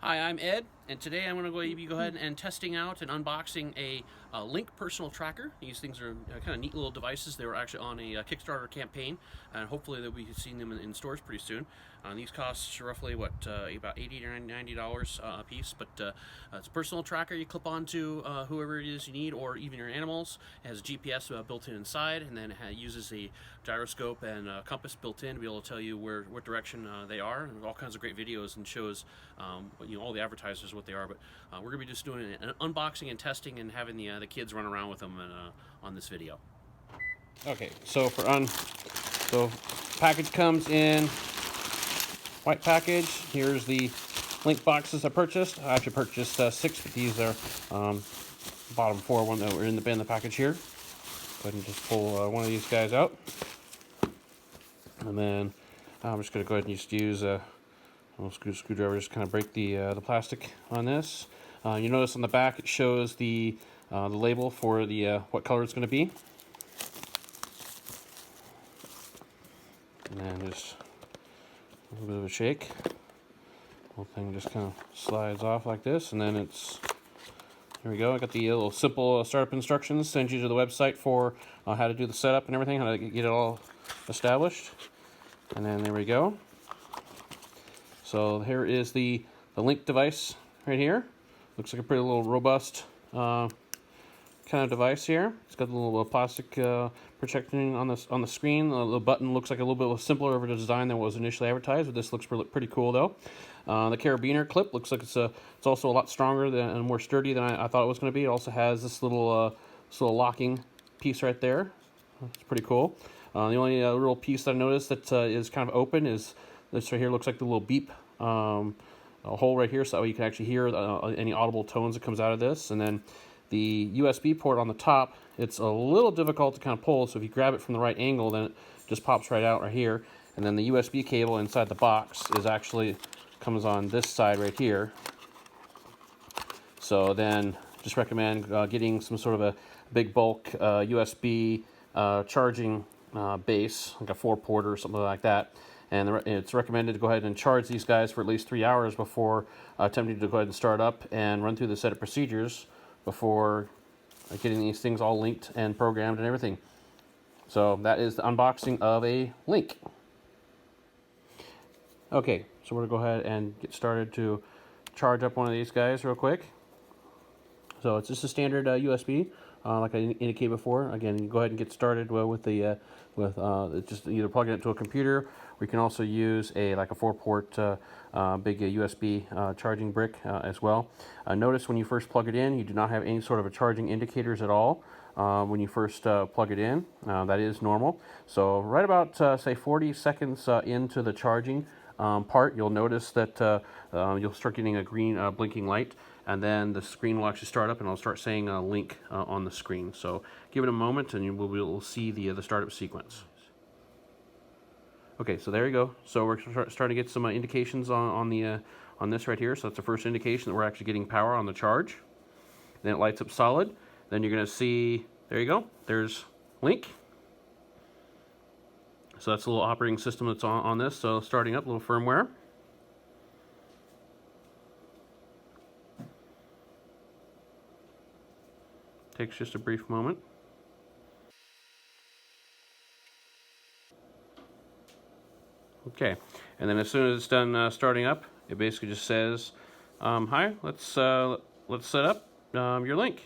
Hi, I'm Ed, and today I'm going to go ahead and testing out and unboxing a Lynq personal tracker. These things are kind of neat little devices. They were actually on a Kickstarter campaign, and hopefully they'll be seeing them in stores pretty soon. These cost roughly about $80 to $90 a piece, but it's a personal tracker you clip onto whoever it is you need, or even your animals. It has GPS built in inside, and then it uses a gyroscope and compass built in to be able to tell you what direction they are, and all kinds of great videos and shows all the advertisers what they are. But we're going to be just doing an unboxing and testing and having the kids run around with them on this video. Okay, so package comes in white package. Here's the Lynq boxes I purchased. I actually purchased 6, but these are bottom 4 one that were in the package here. Go ahead and just pull one of these guys out, and then I'm just going to go ahead and just use a screwdriver, just kind of break the plastic on this. You notice on the back it shows the label for the what color it's going to be, and then just a little bit of a shake. The whole thing just kind of slides off like this, and then there we go. I got the little simple startup instructions. Send you to the website for how to do the setup and everything, how to get it all established. And then there we go. So here is the Lynq device right here. Looks like a pretty little robust kind of device here. It's got a little plastic protection on the screen. The button looks like a little bit simpler of a design than was initially advertised, but this looks pretty cool though. The carabiner clip looks like it's also a lot stronger and more sturdy than I thought it was going to be. It also has this little locking piece right there. It's pretty cool. The only real piece that I noticed that is kind of open is this right here. Looks like the little beep a hole right here, so you can actually hear any audible tones that comes out of this. And then the USB port on the top, it's a little difficult to kind of pull, so if you grab it from the right angle, then it just pops right out right here. And then the USB cable inside the box comes on this side right here. So then just recommend getting some sort of a big bulk USB charging base, like a 4-port or something like that. And it's recommended to go ahead and charge these guys for at least 3 hours before attempting to go ahead and start up and run through the set of procedures before getting these things all linked and programmed and everything. So that is the unboxing of a Lynq. Okay, so we're going to go ahead and get started to charge up one of these guys real quick. So it's just a standard USB, like I indicated before. Again, you go ahead and get started with just either plugging it to a computer, or you can also use like a 4-port big USB charging brick as well. Notice when you first plug it in, you do not have any sort of a charging indicators at all. When you first plug it in, that is normal. So right about say 40 seconds into the charging part, you'll notice that you'll start getting a green blinking light, and then the screen will actually start up and it'll start saying Lynq on the screen. So give it a moment and you will see the startup sequence. Okay, so there you go. So we're starting to get some indications on this right here. So that's the first indication that we're actually getting power on the charge. Then it lights up solid. Then you're going to see, there you go, there's Lynq. So that's a little operating system that's on this. So starting up, a little firmware. Takes just a brief moment. Okay, and then as soon as it's done starting up, it basically just says, "Hi, let's set up your Lynq."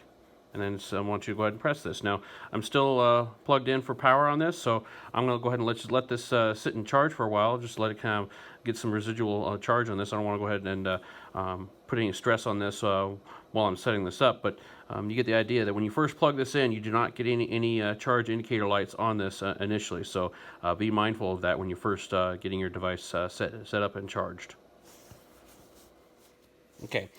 And then I want you to go ahead and press this. Now, I'm still plugged in for power on this, so I'm going to go ahead and let this sit and charge for a while, just let it kind of get some residual charge on this. I don't want to go ahead and put any stress on this while I'm setting this up, but you get the idea that when you first plug this in, you do not get any charge indicator lights on this initially, so be mindful of that when you're first getting your device set up and charged. Okay.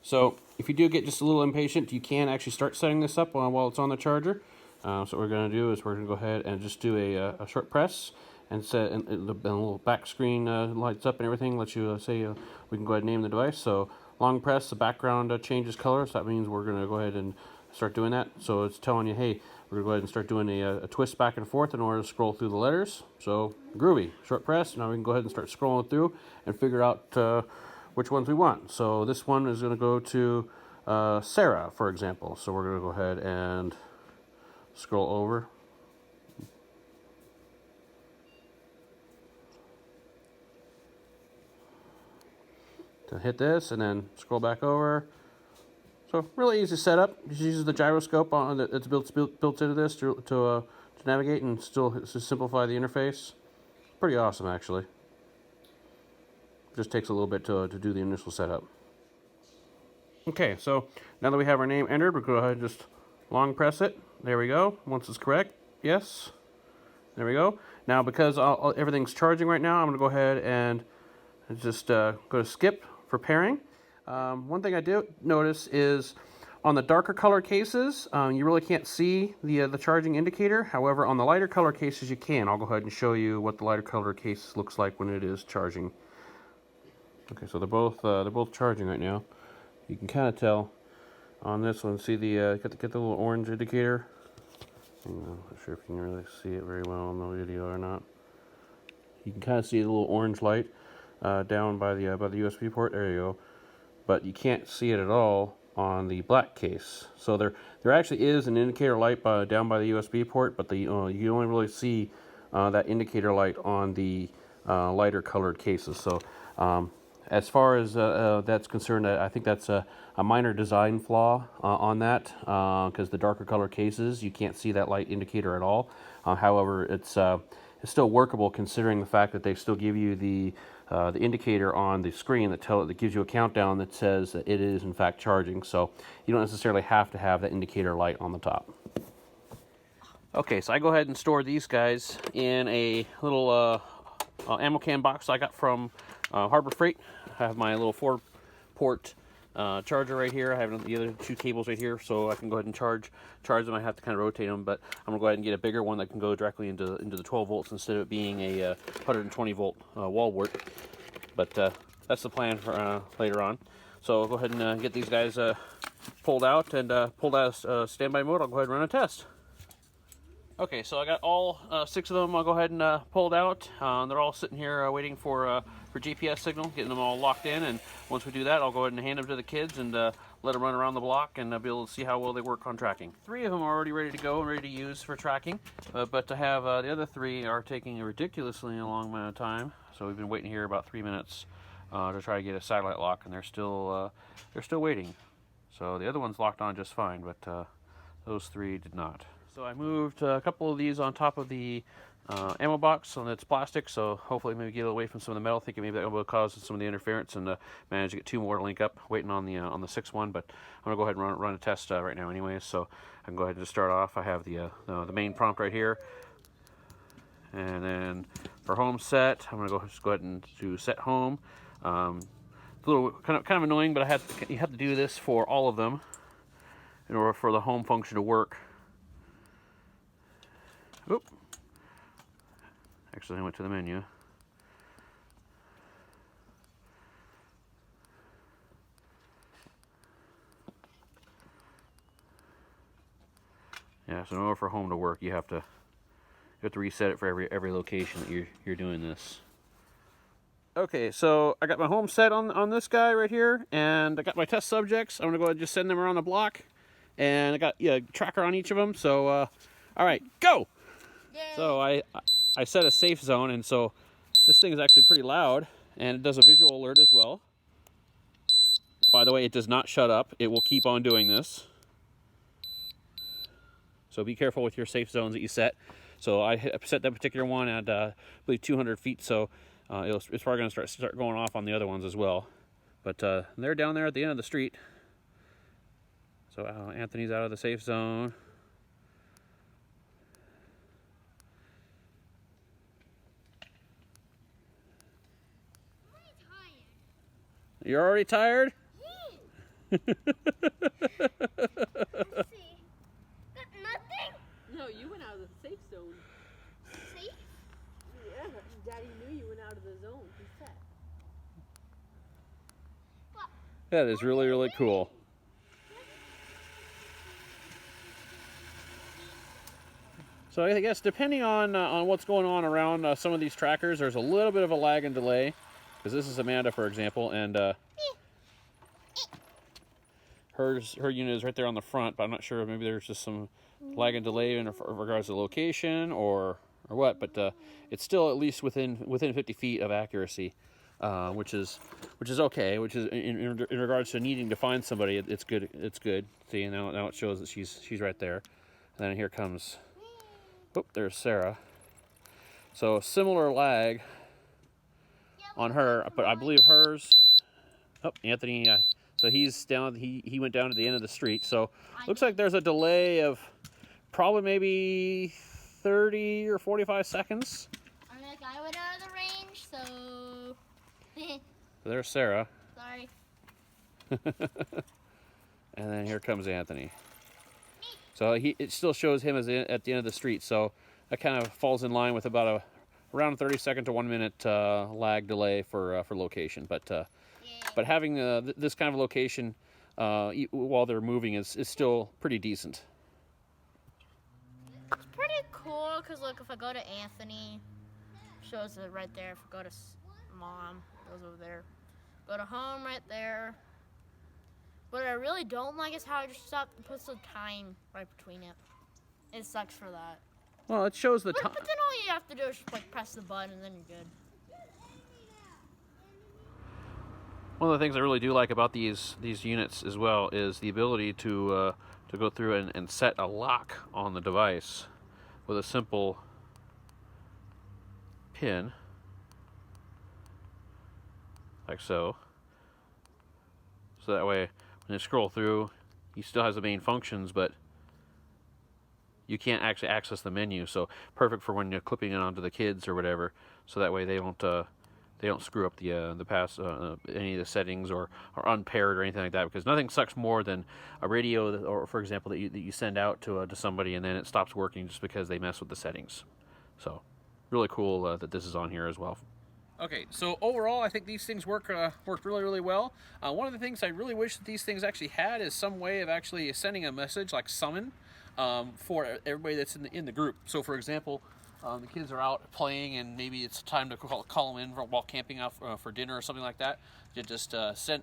So if you do get just a little impatient, you can actually start setting this up while it's on the charger. So what we're going to do is we're going to go ahead and just do a short press and set, and the little back screen lights up and everything. Lets you say we can go ahead and name the device. So long press, the background changes color. So that means we're going to go ahead and start doing that. So it's telling you, hey, we're going to go ahead and start doing a twist back and forth in order to scroll through the letters. So groovy. Short press. Now we can go ahead and start scrolling through and figure out which ones we want. So this one is going to go to Sarah, for example. So we're going to go ahead and scroll over. To hit this and then scroll back over. So really easy setup. Just uses the gyroscope on that's built into this to navigate and still to simplify the interface. Pretty awesome, actually. Just takes a little bit to do the initial setup. Okay, so now that we have our name entered, we'll go ahead and just long press it. There we go. Once it's correct, yes. There we go. Now because everything's charging right now, I'm going to go ahead and just go to skip for pairing. One thing I do notice is on the darker color cases, you really can't see the charging indicator. However, on the lighter color cases, you can. I'll go ahead and show you what the lighter color case looks like when it is charging. Okay, so they're both charging right now. You can kind of tell on this one. See the get the little orange indicator. I'm not sure if you can really see it very well on the video or not. You can kind of see the little orange light down by the USB port. There you go. But you can't see it at all on the black case. So there actually is an indicator light down by the USB port, but you only really see that indicator light on the lighter colored cases. So as far as that's concerned, I think that's a minor design flaw on that, because the darker color cases, you can't see that light indicator at all. However, it's still workable considering the fact that they still give you the indicator on the screen that gives you a countdown that says that it is in fact charging. So you don't necessarily have to have that indicator light on the top. Okay, so I go ahead and store these guys in a little ammo can box I got from Harbor Freight. I have my little 4-port charger right here. I have the other 2 cables right here, so I can go ahead and charge them. I have to kind of rotate them, but I'm gonna go ahead and get a bigger one that can go directly into the 12 volts instead of it being a 120 volt wall wart. But that's the plan for later on. So I'll go ahead and get these guys pulled out and pulled out of standby mode. I'll go ahead and run a test. Okay, so I got all 6 of them. I'll go ahead and pulled out. They're all sitting here waiting for GPS signal, getting them all locked in. And once we do that, I'll go ahead and hand them to the kids and let them run around the block and be able to see how well they work on tracking. 3 of them are already ready to go and ready to use for tracking, but to have the other 3 are taking a ridiculously long amount of time. So we've been waiting here about 3 minutes to try to get a satellite lock, and they're still waiting. So the other one's locked on just fine, but those 3 did not. So I moved a couple of these on top of the ammo box, and it's plastic, so hopefully maybe get away from some of the metal, thinking maybe that will cause some of the interference, and manage to get 2 more to link up, waiting on the 6th one. But I'm gonna go ahead and run a test right now anyways, so I can go ahead and just start off. I have the main prompt right here, and then for home set, I'm gonna just go ahead and do set home. It's a little kind of annoying, but you have to do this for all of them in order for the home function to work. Oop. Actually, I went to the menu. Yeah, so in order for home to work, you have to reset it for every location that you're doing this. Okay, so I got my home set on this guy right here, and I got my test subjects. I'm gonna go ahead and just send them around the block, and I got a tracker on each of them. So, all right, go. So I set a safe zone, and so this thing is actually pretty loud, and it does a visual alert as well. By the way, it does not shut up. It will keep on doing this. So be careful with your safe zones that you set. So I set that particular one at I believe 200 feet, so it's probably going to start going off on the other ones as well. But they're down there at the end of the street. So Anthony's out of the safe zone. You're already tired? Let's see. Got nothing? No, you went out of the safe zone. Safe? Yeah, Daddy knew you went out of the zone. He said. What? That is really, really cool. So I guess depending on what's going on around some of these trackers, there's a little bit of a lag and delay. Because this is Amanda, for example, and Her unit is right there on the front, but I'm not sure. Maybe there's just some lag and delay in regards to location or what. But it's still at least within 50 feet of accuracy, which is okay. Which is in regards to needing to find somebody, it's good. It's good. See, now it shows that she's right there. And then here comes. Oh, there's Sarah. So similar lag on her, but I believe hers. Oh, Anthony. So he's down. He went down to the end of the street. So looks like there's a delay of probably maybe 30 or 45 seconds. I mean, like, I went out of the range, so. So there's Sarah. Sorry. And then here comes Anthony. So it still shows him as at the end of the street. So that kind of falls in line with about around a 30-second to 1 minute lag delay for location. But having this kind of location while they're moving is still pretty decent. It's pretty cool because, look, if I go to Anthony, shows it right there. If I go to Mom, it goes over there. Go to Home right there. What I really don't like is how it just puts the time right between it. It sucks for that. Well, it shows the time. But then all you have to do is just, like, press the button and then you're good. One of the things I really do like about these units as well is the ability to go through and set a lock on the device with a simple pin, like so. So that way, when you scroll through, he still has the main functions, but you can't actually access the menu. So perfect for when you're clipping it onto the kids or whatever. So that way they don't screw up the pass any of the settings or are unpaired or anything like that, because nothing sucks more than a radio or for example that you send out to somebody and then it stops working just because they mess with the settings. So really cool that this is on here as well. Okay, so overall, I think these things worked really, really well. One of the things I really wish that these things actually had is some way of actually sending a message like summon for everybody that's in the group. So, for example, the kids are out playing and maybe it's time to call them in while camping out for dinner or something like that. You just set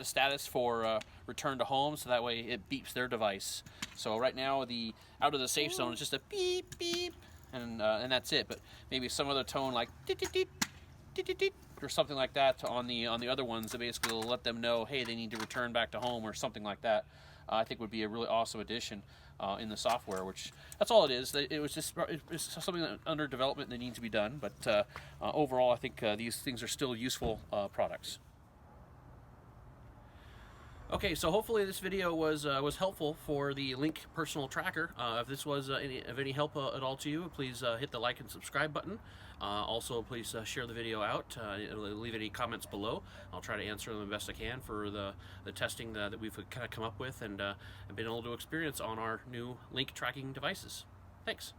a status for return to home, so that way it beeps their device. So right now, the out of the safe zone is just a beep, beep, and that's it. But maybe some other tone like or something like that on the other ones that basically will let them know, hey, they need to return back to home or something like that. I think would be a really awesome addition in the software, which that's all it is. It's something that under development that needs to be done, but overall I think these things are still useful products. Okay, so hopefully this video was helpful for the Lynq personal tracker. If this was of any help at all to you, please hit the like and subscribe button. Also, please share the video out. Leave any comments below. I'll try to answer them the best I can for the testing that we've kind of come up with and been able to experience on our new Lynq tracking devices. Thanks.